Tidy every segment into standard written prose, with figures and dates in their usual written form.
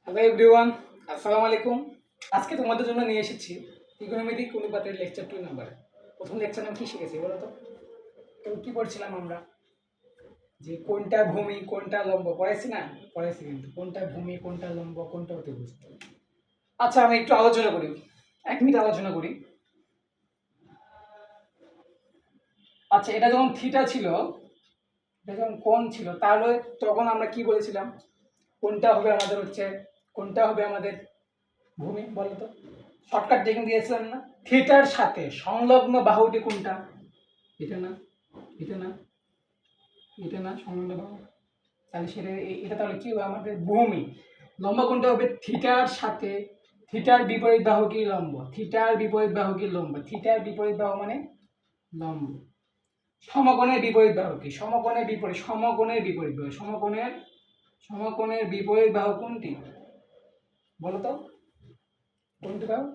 Hello everyone, আসসালামু আলাইকুম। আজকে তোমাদের জন্য নিয়ে এসেছি ত্রিকোণমিতিক অনুপাতের লেকচার 2 নাম্বার। প্রথম লেকচার নাম কি শিখেছি বলো তো? তো কি পড়ছিলাম আমরা? যে কোনটা ভূমি কোনটা লম্ব পড়াইছি না? পড়াইছি কিন্তু কোনটা ভূমি কোনটা লম্ব কোনটা অতিভুজ। আচ্ছা, আমি একটু আলোচনা করি, 1 মিনিট আলোচনা করি। আচ্ছা, এটা যখন থিটা ছিল, এটা যখন কোণ ছিল, তাহলে তখন আমরা কি বলেছিলাম? কোনটা হবে আমাদের কোনটা হবে আমাদের ভূমি বলো তো? শর্টকাট দেখে দিয়েছিলাম না? থিটার সাথে সংলগ্ন বাহুটি কোনটা? এটা না, এটা না, এটা না, সংলগ্ন বাহু। তাহলে সেটা এটা তাহলে কি হবে আমাদের ভূমি? লম্ব কোনটা হবে? থিটার সাথে, থিটার বিপরীত বাহু কি লম্ব, থিটার বিপরীত বাহু কি লম্ব, থিটার বিপরীত বাহু মানে লম্ব। সমকোণের বিপরীত বাহু কি? সমকোণের বিপরীত, সমকোণের বিপরীত বাহু, সমকোণের বিপরীত বাহু কোনটি বলো তো? কোনটি বাহু?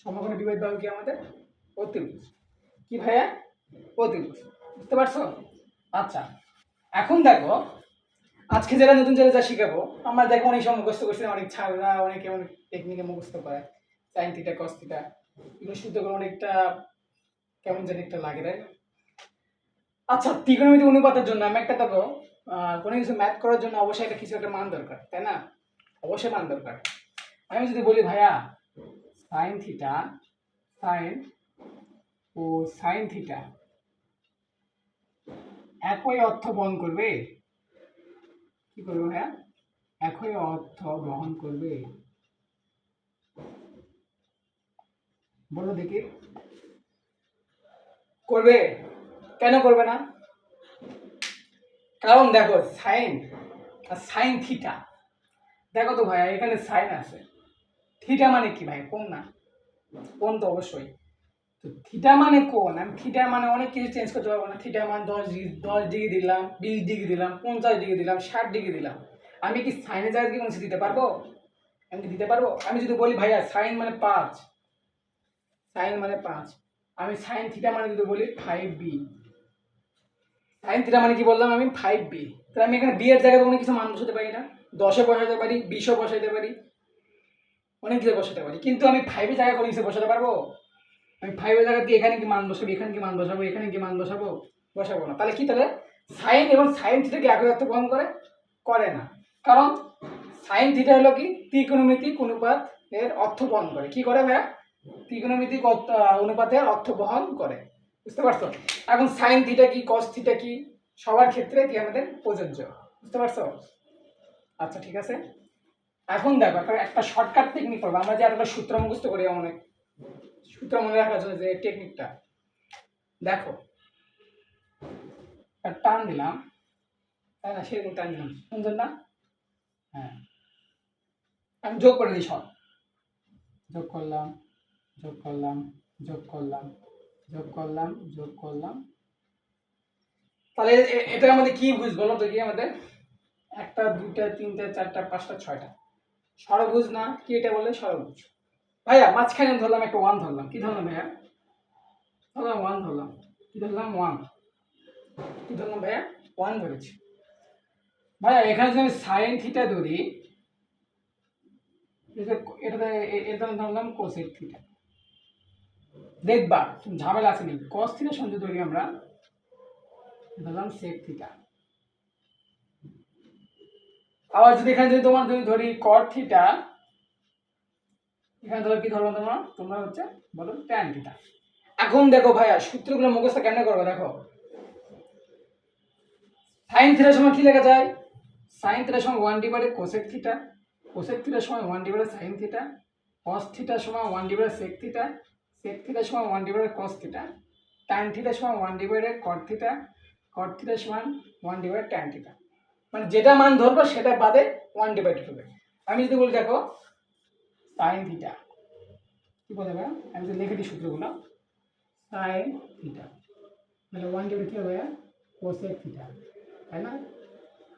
সমকোণের বিপরীত বাহু কি আমাদের? অতিভুজ। কি ভাইয়া? অতিভুজ। বুঝতে পারছো? আচ্ছা, এখন দেখো, আজকে যারা নতুন যা শিখাবো, আমরা দেখো অনেক সময় মুখস্থ করছি, অনেক ছাড়রা অনেকে অনেক টেকনিকে মুখস্থ করে, সাইন থিটা কস থিটা, এগুলো শুদ্ধ করে অনেকটা কেমন জানি একটা লাগে, তাই না? আচ্ছা, ত্রিকোণমিতিক অনুপাতের জন্য আমি একটা দেখো, কোনো কিছু ম্যাথ করার জন্য অবশ্যই একটা কিছু একটা মান দরকার, তাই না? অবশ্যই মান দরকার। আমি যদি বলি ভাইয়া সাইন থিটা, সাইন ও সাইন থিটা একই অর্থ বহন করবে, কি করবে ভাইয়া? একই অর্থ বহন করবে, বলো দেখি। করবে? কেন করবে না? কারণ দেখো, সাইন আর সাইন থিটা, দেখো তো ভাইয়া, এখানে সাইন আছে, থিটা মানে কি ভাই? কোণ না? কোণ তো অবশ্যই। তো থিটা মানে কোণ, আমি থিটা মানে অনেক কিছু চেঞ্জ করতে পারবো না। থিটা মান 10 ডিগ্রি দিলাম, 20 ডিগ্রি দিলাম, 50 ডিগ্রি দিলাম, 60 ডিগ্রি দিলাম। আমি কি সাইনের জায়গায় কি কোনো কিছু দিতে পারবো? আমি কি দিতে পারবো? আমি যদি বলি ভাইয়া সাইন মানে 5, সাইন মানে 5, আমি সাইন থিটা মানে যদি বলি 5b, সাইন থিটা মানে কি বললাম আমি? 5b। তাহলে আমি এখানে বি এর জায়গায় কোনো কিছু মান বসাতে পারি না? 10-এ বসাতে পারি, 20-এ বসাতে পারি, অনেক কিছু বসাতে পারি, কিন্তু আমি 5-এর জায়গায় কোনো কিছু বসাতে পারবো? আমি 5-এর জায়গায় কি এখানে কি মান বসাবো, এখানে কি মান বসাবো, এখানে কি মান বসাবো? বসাবো না। তাহলে কি? তাহলে সাইন এবং সাইন থিটা কি একই অর্থ বহন করে? করে না। কারণ সাইন থিটা হলো কি? ত্রিকোণমিতিক অনুপাত এর অর্থ বহন করে। কি করে ভাইয়া? ত্রিকোণমিতিক অনুপাতের অর্থ বহন করে। বুঝতে পারছো? এখন সাইন থিটা কি কস থিটা কি সবার ক্ষেত্রে কি আমাদের প্রযোজ্য। বুঝতে পারছো? আচ্ছা, ঠিক আছে। এখন দেখো, একটা শর্টকাট টেকনিক করবো। আমরা যে একটা সূত্র মুখস্থ করি, অনেক সূত্র মনে রাখার জন্য যে টেকনিকটা, দেখো, টান দিলাম, তাই না? সেরকম টান দিলাম, সুন্দর না? হ্যাঁ, আমি যোগ করে দিই সব, যোগ করলাম, যোগ করলাম, যোগ করলাম, যোগ করলাম, যোগ করলাম। তাহলে এটা আমাদের কি বুঝ বলো তো? কি আমাদের? 1টা 2টা 3টা 4টা 5টা 6টা ষড়ভুজ না? কি এটা বলে? ষড়ভুজ। ভাইয়া মাঝখানে ধরলাম একটা 1 ধরলাম, কি ধরলাম ভাইয়া? ধরলাম 1 ধরলাম, কি ধরলাম? 1। কি ধরলাম ভাইয়া? 1 ধরেছি। ভাইয়া এখানে যদি আমি সাইন থিটা ধরি, এটাতে এটা ধরলাম কোসেক থিটা। দেখবা ঝামেলা আসেনি, কস থিটা সঙ্গে ধরি আমরা, ধরলাম সেক থিটা। আবার যদি এখানে যদি তোমার যদি ধরি কট থিটা, এখানে ধরো কি ধরবো তোমরা হচ্ছে বলো ট্যান থিটা। এখন দেখো ভাইয়া, সূত্রগুলো মুখস্থ কেন করবে? দেখো, সাইন থিটার সময় কি লেখা যায়? সাইন থিটার সময় 1 ডিভাইডেড কোসেক থিটা, কোসেক থিটার সময় 1 ডিভাইডেড সাইন থিটা, কস থিটার সময় 1 ডিভাইডেড সেক থিটা, সেক থিটার সময় 1 ডিভাইডেড কস থিটা, ট্যান থিটার সময় 1 ডিভাইডেড কট থিটা, কট থিটার সময় 1 ডিভাইডেড ট্যান থিটা। মানে যেটা মান ধরবো সেটা বাদে 1 ডিভাইডেড হবে। আমি যদি বলি দেখো সাইন থিটা, কি বলে ভাইয়া? আমি যদি লিখে দিই সূত্রগুলো, সাইন থিটা তাহলে 1 ডিভাইডেড কি হবে? কোসেক থিটা, তাই না?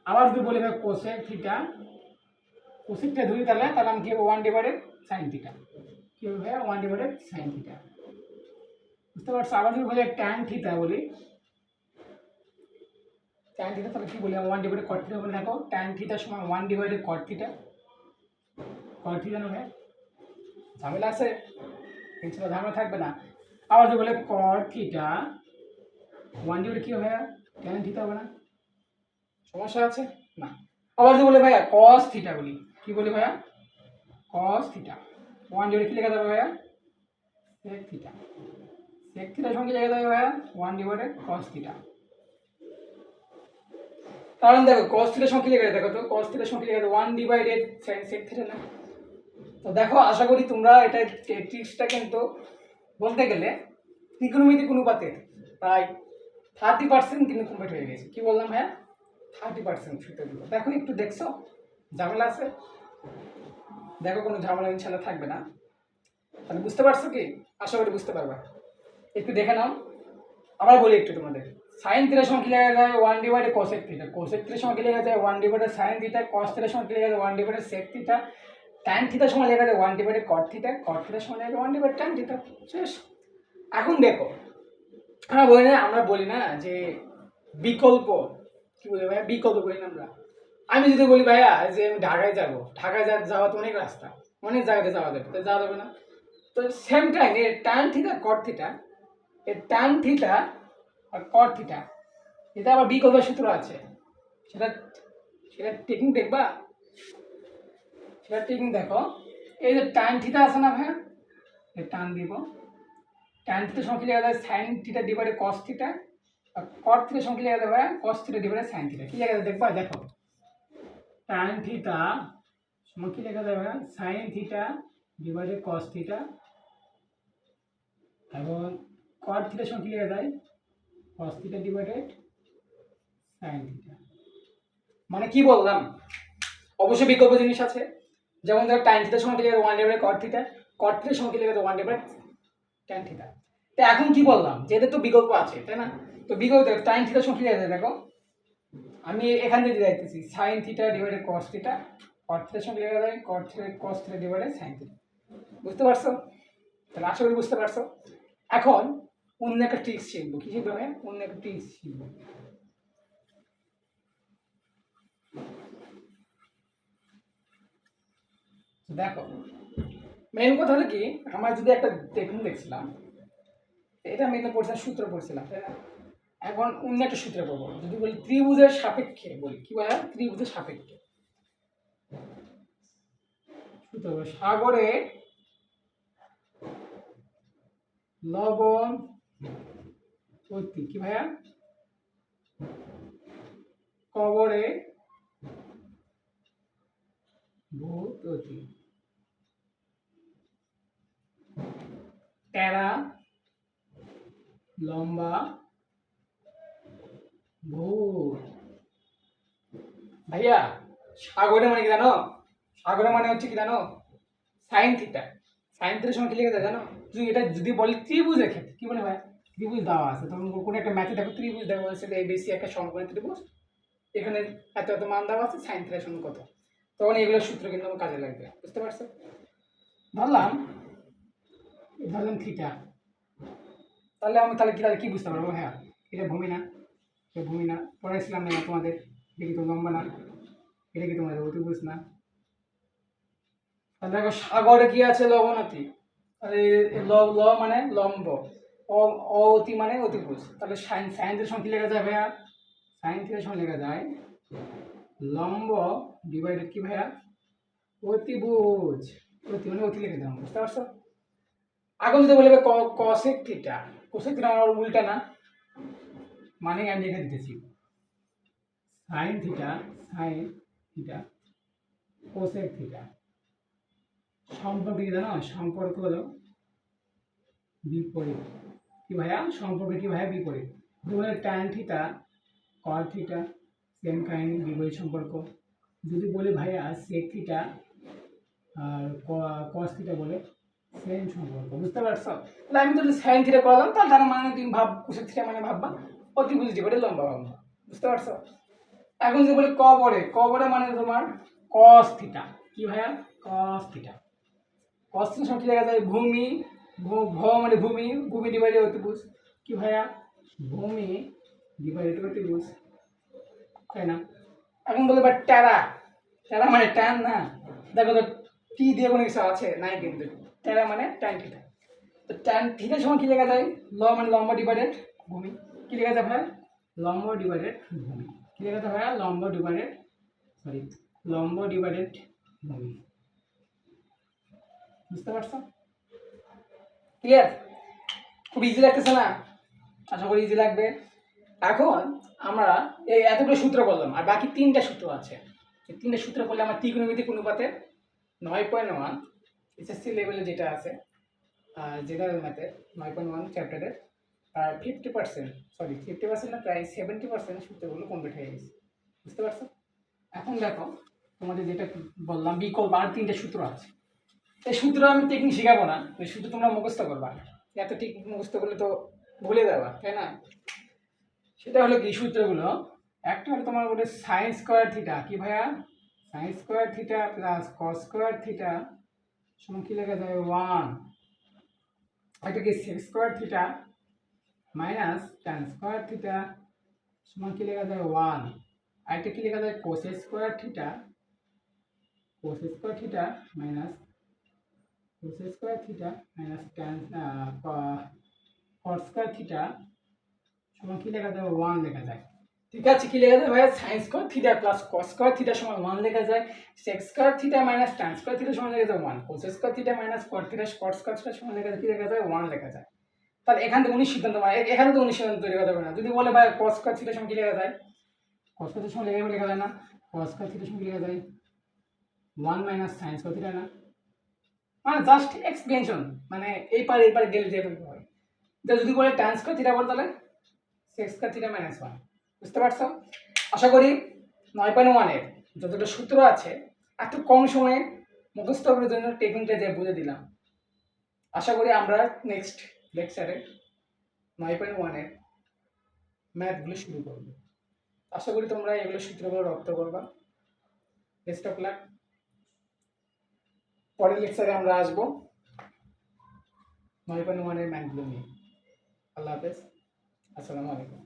আবার যদি বলি ভাই কোসেক থিটা, কোসেকটা ধরি, তাহলে আমি কি হবে? 1 ডিভাইডেড সাইন থিটা, কি হবে ভাইয়া? 1 ডিভাইডেড সাইন থিটা। বুঝতে পারছো? আবার যদি বলি ট্যান থিটা বলি, ট্যান থিটা তাহলে কি বলি? 1 ডিভাইডেড কট থিটা বলে। দেখো ট্যান থিটার সময় 1 ডিভাইডেড কট থিটা, কট থিটা না ভাইয়া, ঝামেলা আছে? ইনশাল্লাহ ঝামেলা থাকবে না। আবার যদি বলে কট থিটা 1/2 কি হবে ভাইয়া, ট্যান থিটা হবে না? সমস্যা আছে না? আবার যদি বলে ভাইয়া কস থিটা বলি, কি বলি ভাইয়া, কস থিটা 1/2 কি লেখা যাবে ভাইয়া, সেক থিটা। সেক থিটার সঙ্গে লেখা যাবে ভাইয়া 1/2 কস থিটা। কারণ দেখো কস থিটার সঙ্গে লেখা যায়, দেখো তো কস থিটার সঙ্গে লেখা যায় 1/2 সেক থিটা না। তো দেখো আশা করি তোমরা এটা ট্রিক্সটা কিন্তু বলতে গেলে ত্রিকোণমিতিক অনুপাতে প্রায় 30% কিন্তু কমপ্লিট হয়ে গেছে। কি বললাম ভাইয়া, 30% সূত্রগুলো দেখো, একটু দেখছো ঝামেলা আছে? দেখো কোনো ঝামেলা ইনশাল্লাহ থাকবে না। তাহলে বুঝতে পারছো কি, আশা করি বুঝতে পারবা। একটু দেখে নাও, আবার বলি একটু তোমাদের। সাইন থিটার সঙ্গে কি লেখা যায় 1/2 কোসেক থিটা, কোসেক থিটার সঙ্গে কি লেখা যায় 1/2 সাইন থিটা, কস থিটার সঙ্গে কি লেখা যায় 1/2 সেক থিটা, ট্যান থিটার সময় লেখা যায় 1/2 কট থিটা, কট থিটার সময় লেখা যায় 1/2 ট্যান থিটা। শেষ। এখন দেখো আমরা বলি না যে বিকল্প, কি বলি ভাইয়া, বিকল্প বলি না আমরা। আমি যদি বলি ভাইয়া যে আমি ঢাকায় যাবো, ঢাকায় যাওয়া তো অনেক রাস্তা, অনেক জায়গাতে যাওয়া যাবে, তো যাওয়া যাবে না? তো সেম টাইম এর ট্যান থিটা কট থিটা, এর ট্যান থিটা আর কট থিটা, এটা আবার বিকল্প সূত্র আছে। সেটা সেটা টেকনিক দেখবা, সেটা টেকনিক দেখো। এই যে ট্যান থিটা আছে না ভাইয়া, এই টান দিব, ট্যান থিটার সঙ্গে লেখা যায় sine theta divided cos theta, আর কট থিটার সঙ্গে লেখা যাবে cos theta divided sine theta. কি লেখা যায় দেখবা, দেখো ট্যান থিটা সমান কি লেখা যাবে sign theta divided cos theta, এবং কট থিটার সঙ্গে কি লেখা যায় কস থিটা ডিভাইডেড সাইন থিটা। মানে কি বললাম, অবশ্যই বিকল্প জিনিস আছে। যেমন ধর টাইন থিটার সঙ্গে লেখা 1/2 কট থিটা, কট থিটার সঙ্গে লেখা 1/2 ট্যান থিটা। তো এখন কি বললাম, যে এদের তো বিকল্প আছে তাই না? তো বিকল্প টাইন থিটার সঙ্গে লেখা যায়, দেখো আমি এখান থেকে যাইতেছি sine theta divided cos theta, cot থিটার সঙ্গে লেখা যায় cot theta cos theta divided sine theta. বুঝতে পারছো? তাহলে আশা করি বুঝতে পারছো। এখন অন্য একটা ট্রিক্স শিখবো। কি শিখবো ভাই, অন্য একটা ট্রিক্স শিখবো। দেখো মেন কথা হলো কি, আমার যদি একটা দেখুন দেখছিলাম, এটা আমি একটা পড়ছিলাম, সূত্র পড়ছিলাম তাই না? এখন অন্য একটা সূত্র পড়বো। যদি বলি ত্রিভুজের সাপেক্ষে বলি, কি বলে ত্রিভুজের সাপেক্ষে সূত্র, সাগরে লবণ অতি, কি ভাইয়া, কবরে ভূত অতি, টেরা লম্বা ভূত। ভাইয়া সাগরে মানে কি জানো, সাগরে মানে হচ্ছে কি জানো, সাইন থিটা। সাইন থিটার সময় কি লিখে যায় জানো? তুই এটা যদি বলি ত্রিভুজের ক্ষেত্রে, কি বলে ভাই, ত্রিভুজ দেওয়া আছে, তখন কোনো একটা ম্যাথে দেখো ত্রিভুজ দেওয়া আছে, এবিসি একটা সমকোণী ত্রিভুজ, এখানে এত এত মান দেওয়া আছে, সাইন থিটার সমান কত, তখন এগুলোর সূত্র কিন্তু আমার কাজে লাগবে। বুঝতে পারছো? ধরলাম থিটা, তাহলে আমি তাহলে কি বুঝতে পারবো, হ্যাঁ এটা ভূমি না, এটা ভূমি না, পড়াইছিলাম না তোমাদের, এটা কি তো লম্বা না, এটা কি তোমাদের অতিভুজ না। তাহলে দেখো সাগরে কি আছে লবণাতি, তাহলে ল ল মানে লম্ব, অতি মানে অতিভুজ, তাহলে সাইন থিটার সঙ্গে কি লেখা যায় ভাইয়া, সাইন থিটার সঙ্গে লেখা যায় লম্ব ডিভাইডেড কি ভাইয়া অতিভুজ, অতি মানে অতি লিখে দিলাম। বুঝতে পারছো? এখন যদি বলবে কসেক থিটা, কোসেক থিটা আমার উল্টা না, মানে আমি লিখে দিতেছি সাইন থিটা কোসেক থিটা। সম্পর্ক কি জানো, সম্পর্ক হলো বিপরীত। কি ভাইয়া, সম্পর্ক কি ভাইয়া বিপরীত। বলে ট্যান থিটা কট থিটা সেম কাহিনী, বিপরীত সম্পর্ক। যদি বলি ভাইয়া সেক থিটা আর কস থিটা বলে সেম সম্পর্ক। বুঝতে পারছো? তাহলে আমি যদি সাইন থিটা করলাম, তাহলে তার মানে তুমি কোসেক থিটা মানে ভাববা অতিভুজ ডিভাইডেড লম্বা ভাববা। বুঝতে পারছো? এখন যদি বলি কবরে মানে তোমার কস থিটা, কি ভাইয়া কস থিটা, কস থিটার সঙ্গে লেখা যায় ভূমি, ভ মানে ভূমি, ভূমি ডিভাইডেড অতিভুজ, কি ভাইয়া ভূমি ডিভাইডেড অতিভুজ, তাই না? এখন বলতে পারি টেরা, টেরা মানে ট্যান না, দেখো তো টি দিয়ে কোনো কিছু আছে নাই কিন্তু, টেরা মানে ট্যান থিটা। তো ট্যান থিটা সমান কি লেখা যায়, মানে লম্ব ডিভাইডেড ভূমি। কি লেখা যায় ভাই, লম্ব ডিভাইডেড ভূমি। কি লেখা যায় ভাই, লম্ব ডিভাইডেড ভূমি। বুঝতে পারছো? ক্লিয়ার? খুব ইজি লাগতেছে না? আশা করি ইজি লাগবে। এখন আমরা এই এতগুলো সূত্র বললাম, আর বাকি 3টা সূত্র আছে। এই 3টা সূত্র করলে আমার ত্রিকোণমিতিক অনুপাতের 9.1 এসএসসি লেভেলে যেটা আছে, জেনারেল ম্যাথে 9.1 চ্যাপ্টারের 50% না, প্রায় 70% সূত্রগুলো কমপ্লিট হয়ে গেছে। বুঝতে পারছো? এখন দেখো, তোমাদের যেটা বললাম বিকল্প আর 3টে সূত্র আছে। এই সূত্র আমি টেকনিক শেখাবো না, ওই সূত্র তোমরা মুখস্থ করবা। এত টেকনিক মুখস্থ করলে তো ভুলে যাবা, তাই না? সেটা হলো কি সূত্রগুলো, একটা হলো তোমার বলে সাইন স্কোয়ার থিটা, কি ভাইয়া, sine square theta plus cos square theta সমান কি লেখা যায় 1। এটা কি sec square theta minus tan square theta সমান কি লেখা যায় 1। আর এটা কি লেখা যায় cos square theta minus tan কস স্কোয়ার থিটা সমান কি লেখা যায় 1 লেখা যায়। ঠিক আছে, কি লেখা যায় ভাইয়া, sine square theta plus cos square theta সমান 1 লেখা যায়। Sec square theta minus tan square theta সমান লেখা যায় 1। Cos square theta minus cot square theta সমান লেখা যায় কি লেখা যায় 1 লেখা যায়। তাহলে এখান থেকে 19 সিদ্ধান্ত, এখানে তো 19 সিদ্ধান্ত তৈরি করতে পারে না। যদি বলে ভাই কস স্কোয়ার থিটা সমান কি লেখা যায়, কস স্কোয়ার সমান লেখা যায় না, কস স্কোয়ার থিটা সমান কি লেখা যায় 1 মাইনাস সাইন স্কোয়ার থিটা না, মানে জাস্ট এক্সপেনশন, মানে এই পারে গেলে যে হয়। যদি বলে ট্যান স্কোয়ার থিটা বল, তাহলে সেক স্কোয়ার থিটা মাইনাস 1। বুঝতে পারছো? আশা করি 9.1 এর যতটা সূত্র আছে এত কম সময়ে মুখস্থ করার জন্য টেকনিকটা যে বুঝে দিলাম। আশা করি আমরা নেক্সট লেকচারে 9.1 এর ম্যাথগুলো শুরু করব। আশা করি তোমরা এগুলো সূত্রগুলো রপ্ত করবা। Best of luck. পরের লেকচারে আমরা আসবো 9.1 এর ম্যাথগুলো নিয়ে। আল্লাহ হাফেজ, আসসালামু আলাইকুম।